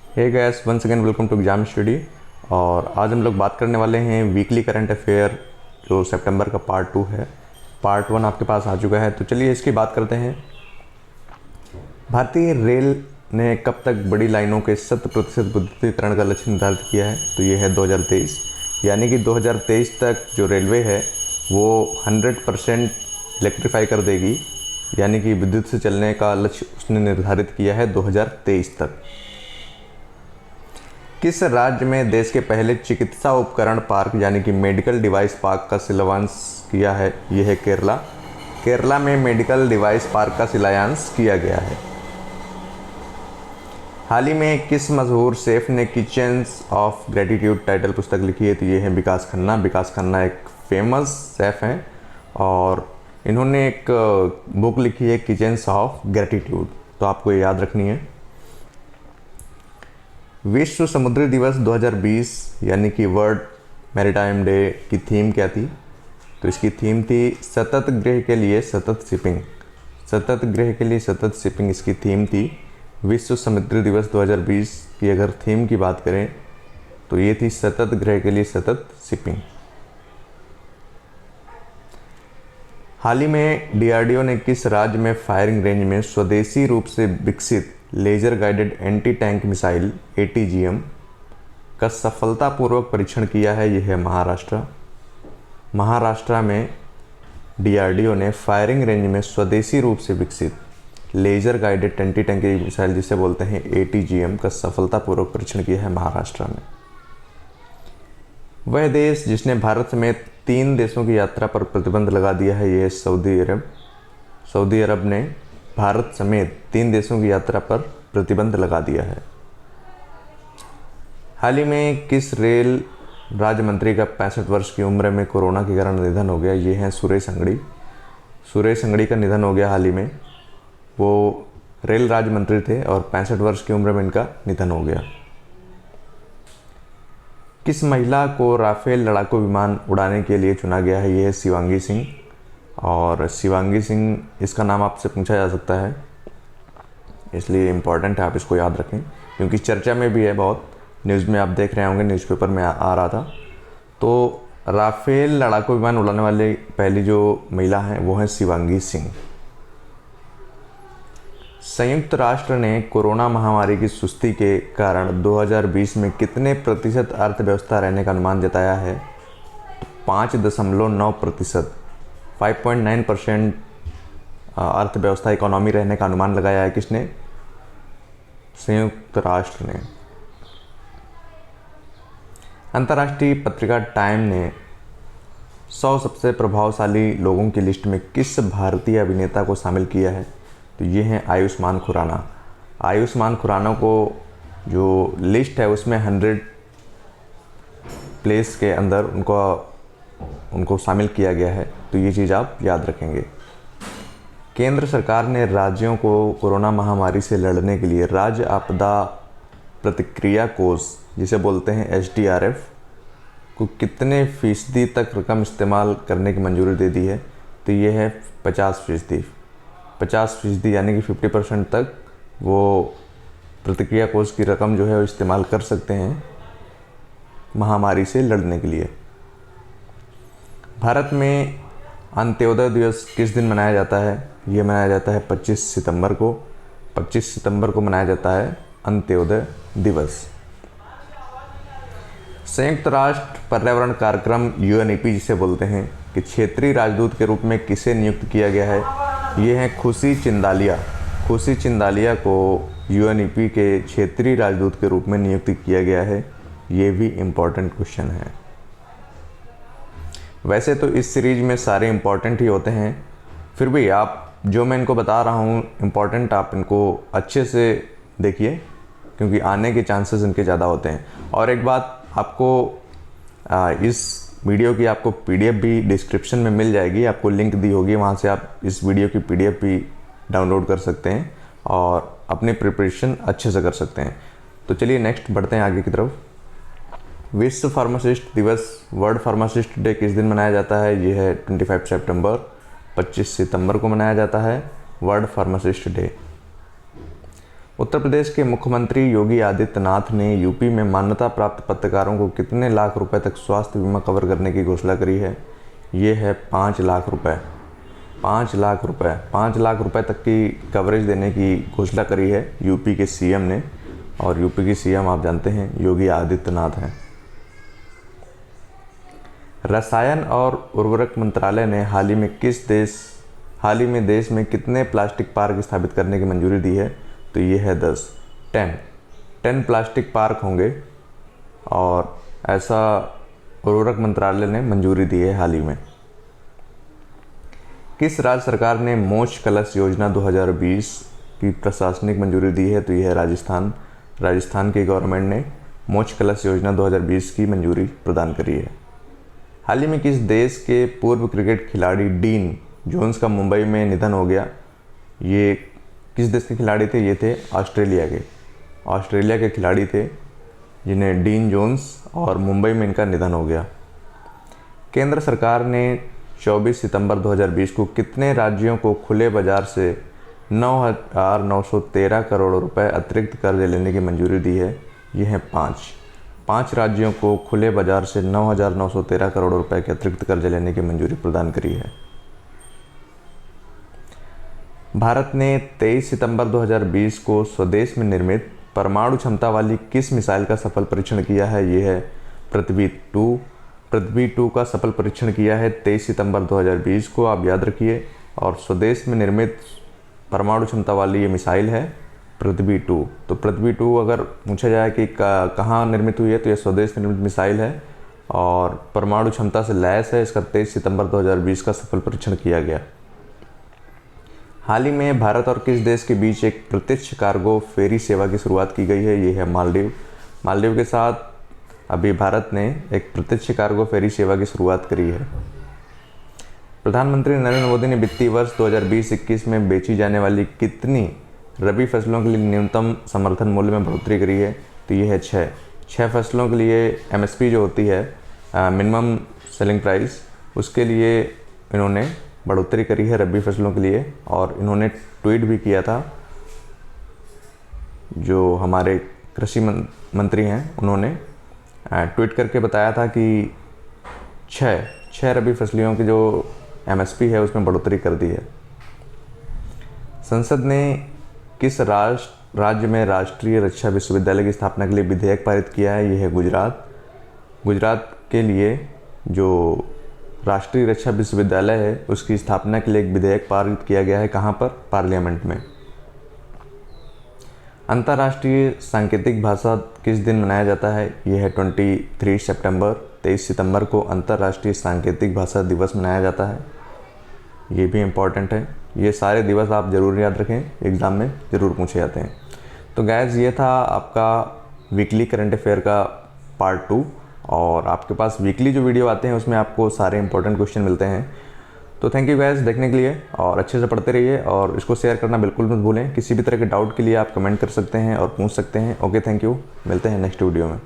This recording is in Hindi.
Hey guys, once again welcome to exam study. और आज हम लोग बात करने वाले हैं वीकली करंट अफेयर जो सितंबर का पार्ट 2 है। पार्ट 1 आपके पास आ चुका है, तो चलिए इसकी बात करते हैं। भारतीय रेल ने कब तक बड़ी लाइनों के 100% विद्युतीकरण का लक्ष्य निर्धारित किया है? तो ये है 2023, यानी कि 2023 तक जो रेलवे है वो 100% इलेक्ट्रीफाई कर देगी, यानी कि विद्युत से चलने का लक्ष्य उसने निर्धारित किया है 2023 तक। किस राज्य में देश के पहले चिकित्सा उपकरण पार्क यानी कि मेडिकल डिवाइस पार्क का शिलान्यास किया है? यह है केरला। केरला में मेडिकल डिवाइस पार्क का शिलान्यास किया गया है। हाल ही में किस मशहूर शेफ ने किचन्स ऑफ ग्रेटिट्यूड टाइटल पुस्तक लिखी है? तो ये है विकास खन्ना। विकास खन्ना एक फेमस शेफ हैं और इन्होंने एक बुक लिखी है किचन्स ऑफ ग्रेटिट्यूड, तो आपको ये याद रखनी है। विश्व समुद्री दिवस 2020 यानी कि वर्ल्ड मैरीटाइम डे की थीम क्या थी? तो इसकी थीम थी सतत गृह के लिए सतत शिपिंग। सतत गृह के लिए सतत शिपिंग इसकी थीम थी। विश्व समुद्री दिवस 2020 की अगर थीम की बात करें तो ये थी सतत गृह के लिए सतत शिपिंग। हाल ही में डीआरडीओ ने किस राज्य में फायरिंग रेंज में स्वदेशी रूप से विकसित laser guided anti tank missile ATGM का सफलतापूर्वक परीक्षण किया है? यह है महाराष्ट्र। महाराष्ट्र में डीआरडीओ ने फायरिंग रेंज में स्वदेशी रूप से विकसित laser guided anti tank missile जिसे बोलते हैं ATGM का सफलतापूर्वक परीक्षण किया है महाराष्ट्र में। वह देश जिसने भारत समेत 3 देशों की यात्रा पर प्रतिबंध लगा दिया है, यह है सऊदी अरब। सऊदी अरब ने भारत समेत 3 देशों की यात्रा पर प्रतिबंध लगा दिया है। हाल ही में किस रेल राज्य मंत्री का 65 वर्ष की उम्र में कोरोना के कारण निधन हो गया? ये हैं सुरेश अंगड़ी। सुरेश अंगड़ी का निधन हो गया हाल ही में। वो रेल राज्य मंत्री थे और 65 वर्ष की उम्र में इनका निधन हो गया। किस महिला को राफेल लड़ाकू विमान उड़ाने के लिए चुना गया है? ये है शिवांगी सिंह। और शिवांगी सिंह इसका नाम आपसे पूछा जा सकता है, इसलिए इम्पॉर्टेंट है, आप इसको याद रखें क्योंकि चर्चा में भी है बहुत। न्यूज़ में आप देख रहे होंगे, न्यूज़पेपर में आ रहा था। तो राफेल लड़ाकू विमान उड़ाने वाले पहली जो महिला हैं वो हैं शिवांगी सिंह। संयुक्त राष्ट्र ने कोरोना महामारी की सुस्ती के कारण 2020 में कितने प्रतिशत अर्थव्यवस्था रहने का अनुमान जताया है? तो 5.9%, 5.9% अर्थव्यवस्था इकोनॉमी रहने का अनुमान लगाया है। किसने? संयुक्त राष्ट्र ने। अंतर्राष्ट्रीय पत्रिका टाइम ने 100 सबसे प्रभावशाली लोगों की लिस्ट में किस भारतीय अभिनेता को शामिल किया है? तो ये हैं आयुष्मान खुराना। आयुष्मान खुराना को जो लिस्ट है उसमें 100 प्लेस के अंदर उनको शामिल किया गया है, तो ये चीज़ आप याद रखेंगे। केंद्र सरकार ने राज्यों को कोरोना महामारी से लड़ने के लिए राज्य आपदा प्रतिक्रिया कोष जिसे बोलते हैं SDRF को कितने फीसदी तक रकम इस्तेमाल करने की मंजूरी दे दी है? तो ये है 50%। 50% यानी कि 50% तक वो प्रतिक्रिया कोष की रकम जो है वो इस्तेमाल कर सकते हैं महामारी से लड़ने के लिए। भारत में अंत्योदय दिवस किस दिन मनाया जाता है? ये मनाया जाता है 25 सितंबर को। 25 सितंबर को मनाया जाता है अंत्योदय दिवस। संयुक्त राष्ट्र पर्यावरण कार्यक्रम UNEP जिसे बोलते हैं कि क्षेत्रीय राजदूत के रूप में किसे नियुक्त किया गया है? ये हैं खुशी चिंदालिया। खुशी चिंदालिया को UNEP के क्षेत्रीय राजदूत के रूप में नियुक्त किया गया है। ये भी इम्पोर्टेंट क्वेश्चन है। वैसे तो इस सीरीज में सारे इम्पोर्टेंट ही होते हैं, फिर भी आप जो मैं इनको बता रहा हूँ इम्पोर्टेंट, आप इनको अच्छे से देखिए क्योंकि आने के चांसेस इनके ज़्यादा होते हैं। और एक बात आपको इस वीडियो की आपको PDF भी डिस्क्रिप्शन में मिल जाएगी, आपको लिंक दी होगी, वहाँ से आप इस वीडियो की PDF भी डाउनलोड कर सकते हैं और अपने प्रिपरेशन अच्छे से कर सकते हैं। तो चलिए नेक्स्ट बढ़ते हैं आगे की तरफ। विश्व फार्मासिस्ट दिवस, वर्ल्ड फार्मासिस्ट डे किस दिन मनाया जाता है? ये है 25 सितंबर। 25 सितंबर को मनाया जाता है world pharmacist day. Uttar Pradesh के मुख्यमंत्री योगी आदित्यनाथ ने यूपी में मान्यता प्राप्त पत्रकारों को कितने लाख रुपए तक स्वास्थ्य बीमा कवर करने की घोषणा करी है? ये है 5 लाख रुपए। 5 लाख रुपए, 5 लाख रुपए तक की कवरेज देने की घोषणा करी है यूपी के सीएम ने। और यूपी के सीएम आप जानते हैं योगी आदित्यनाथ हैं। रसायन और उर्वरक मंत्रालय ने हाल ही में देश में कितने प्लास्टिक पार्क स्थापित करने की मंजूरी दी है? तो ये है 10 प्लास्टिक पार्क होंगे और ऐसा उर्वरक मंत्रालय ने मंजूरी दी है हाल ही में। किस राज्य सरकार ने मोक्ष कलश योजना 2020 की प्रशासनिक मंजूरी दी है? तो यह है राजस्थान की गवर्नमेंट ने मोक्ष कलश योजना 2020 की मंजूरी प्रदान करी है। हाल ही में किस देश के पूर्व क्रिकेट खिलाड़ी डीन जोन्स का मुंबई में निधन हो गया? ये किस देश के खिलाड़ी थे? ये थे ऑस्ट्रेलिया के खिलाड़ी थे जिन्हें डीन जोन्स, और मुंबई में इनका निधन हो गया। केंद्र सरकार ने 24 सितंबर 2020 को कितने राज्यों को खुले बाजार से 9,913 करोड़ रुपए अतिरिक्त कर्ज लेने की मंजूरी दी है? ये हैं 5 राज्यों को खुले बाजार से 9,913 करोड़ रुपए के अतिरिक्त कर्ज लेने की मंजूरी प्रदान करी है। भारत ने 23 सितंबर 2020 को स्वदेश में निर्मित परमाणु क्षमता वाली किस मिसाइल का सफल परीक्षण किया है? ये है पृथ्वी 2 का सफल परीक्षण किया है 23 सितंबर 2020 को, आप याद रखिए। और स्वदेश में निर्मित परमाणु क्षमता वाली ये मिसाइल है पृथ्वी 2। तो पृथ्वी 2 अगर पूछा जाए कि कहाँ निर्मित हुई है तो यह स्वदेश निर्मित मिसाइल है और परमाणु क्षमता से लैस है। इसका 23 सितंबर 2020 का सफल परीक्षण किया गया। हाल ही में भारत और किस देश के बीच एक प्रत्यक्ष कार्गो फेरी सेवा की शुरुआत की गई है? ये है मालदीव के साथ अभी भारत ने एक प्रत्यक्ष कार्गो फेरी सेवा की शुरुआत करी है। प्रधानमंत्री नरेंद्र मोदी ने वित्तीय वर्ष 2020-21 में बेची जाने वाली कितनी रबी फसलों के लिए न्यूनतम समर्थन मूल्य में बढ़ोतरी करी है? तो ये है 6 फसलों के लिए MSP जो होती है मिनिमम सेलिंग प्राइस, उसके लिए इन्होंने बढ़ोतरी करी है रबी फसलों के लिए। और इन्होंने ट्वीट भी किया था, जो हमारे कृषि मंत्री हैं उन्होंने ट्वीट करके बताया था कि 6 रबी फसलियों की जो MSP है उसमें बढ़ोतरी कर दी है। संसद ने किस राज्य में राष्ट्रीय रक्षा विश्वविद्यालय की स्थापना के लिए विधेयक पारित किया है? यह है गुजरात के लिए जो राष्ट्रीय रक्षा विश्वविद्यालय है उसकी स्थापना के लिए एक विधेयक पारित किया गया है। कहाँ पर? पार्लियामेंट में। अंतर्राष्ट्रीय सांकेतिक भाषा किस दिन मनाया जाता है? यह है 23 सितंबर को अंतर्राष्ट्रीय सांकेतिक भाषा दिवस मनाया जाता है। ये भी इम्पॉर्टेंट है। ये सारे दिवस आप ज़रूर याद रखें, एग्ज़ाम में ज़रूर पूछे जाते हैं। तो गैस ये था आपका वीकली करंट अफेयर का पार्ट 2। और आपके पास वीकली जो वीडियो आते हैं उसमें आपको सारे इंपॉर्टेंट क्वेश्चन मिलते हैं। तो थैंक यू गैस देखने के लिए, और अच्छे से पढ़ते रहिए और इसको शेयर करना बिल्कुल मत भूलें। किसी भी तरह के डाउट के लिए आप कमेंट कर सकते हैं और पूछ सकते हैं। ओके, थैंक यू, मिलते हैं नेक्स्ट वीडियो में।